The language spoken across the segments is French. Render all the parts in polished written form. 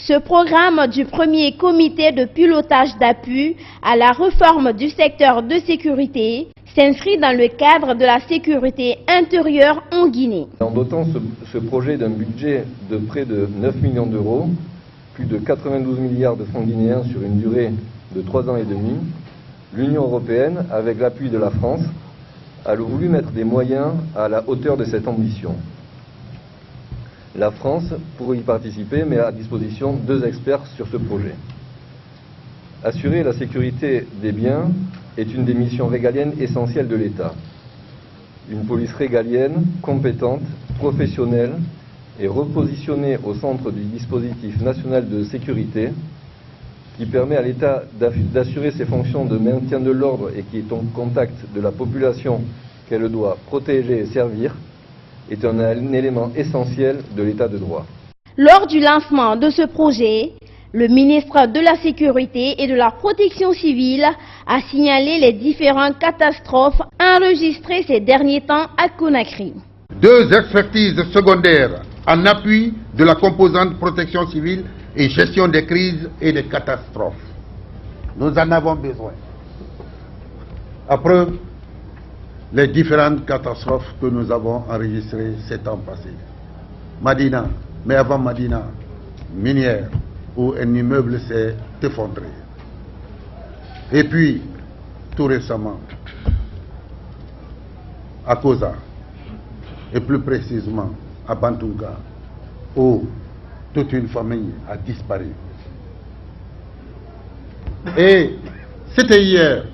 Ce programme du premier comité de pilotage d'appui à la réforme du secteur de sécurité s'inscrit dans le cadre de la sécurité intérieure en Guinée. En dotant ce projet d'un budget de près de 9 millions d'euros, plus de 92 milliards de francs guinéens sur une durée de 3 ans et demi, l'Union européenne, avec l'appui de la France, a voulu mettre des moyens à la hauteur de cette ambition. La France, pour y participer, met à disposition 2 experts sur ce projet. Assurer la sécurité des biens est une des missions régaliennes essentielles de l'État. Une police régalienne, compétente, professionnelle et repositionnée au centre du dispositif national de sécurité qui permet à l'État d'assurer ses fonctions de maintien de l'ordre et qui est en contact de la population qu'elle doit protéger et servir, est un élément essentiel de l'État de droit. Lors du lancement de ce projet, le ministre de la Sécurité et de la Protection civile a signalé les différentes catastrophes enregistrées ces derniers temps à Conakry. 2 expertises secondaires en appui de la composante protection civile et gestion des crises et des catastrophes. Nous en avons besoin. Après les différentes catastrophes que nous avons enregistrées ces temps passés. Madina, mais avant Madina, minière, où un immeuble s'est effondré. Et puis, tout récemment, à Koza, et plus précisément à Bantunga, où toute une famille a disparu. Et c'était hier,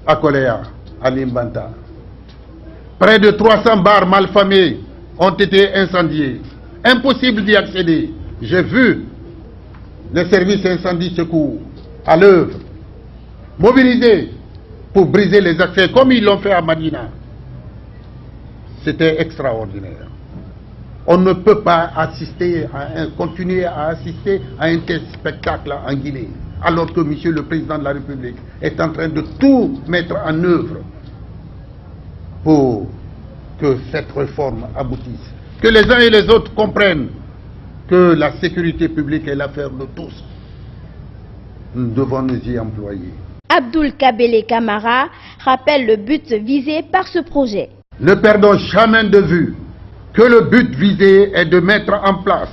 à Koléa, à Limbanta. Près de 300 bars malfamés ont été incendiés. Impossible d'y accéder. J'ai vu les services incendie secours à l'œuvre, mobilisés pour briser les accès comme ils l'ont fait à Madina. C'était extraordinaire. On ne peut pas continuer à assister à un tel spectacle en Guinée, alors que Monsieur le Président de la République est en train de tout mettre en œuvre pour que cette réforme aboutisse. Que les uns et les autres comprennent que la sécurité publique est l'affaire de tous. Nous devons nous y employer. Abdoul Kabele Kamara rappelle le but visé par ce projet. Ne perdons jamais de vue que le but visé est de mettre en place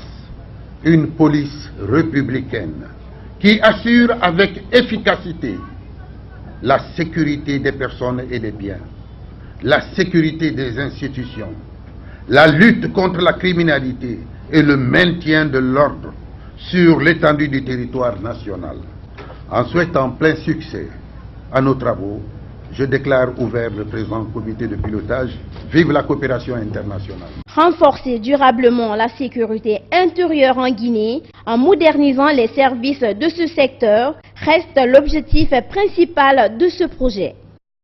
une police républicaine qui assure avec efficacité la sécurité des personnes et des biens, la sécurité des institutions, la lutte contre la criminalité et le maintien de l'ordre sur l'étendue du territoire national. En souhaitant plein succès à nos travaux, je déclare ouvert le présent comité de pilotage. Vive la coopération internationale. Renforcer durablement la sécurité intérieure en Guinée en modernisant les services de ce secteur reste l'objectif principal de ce projet.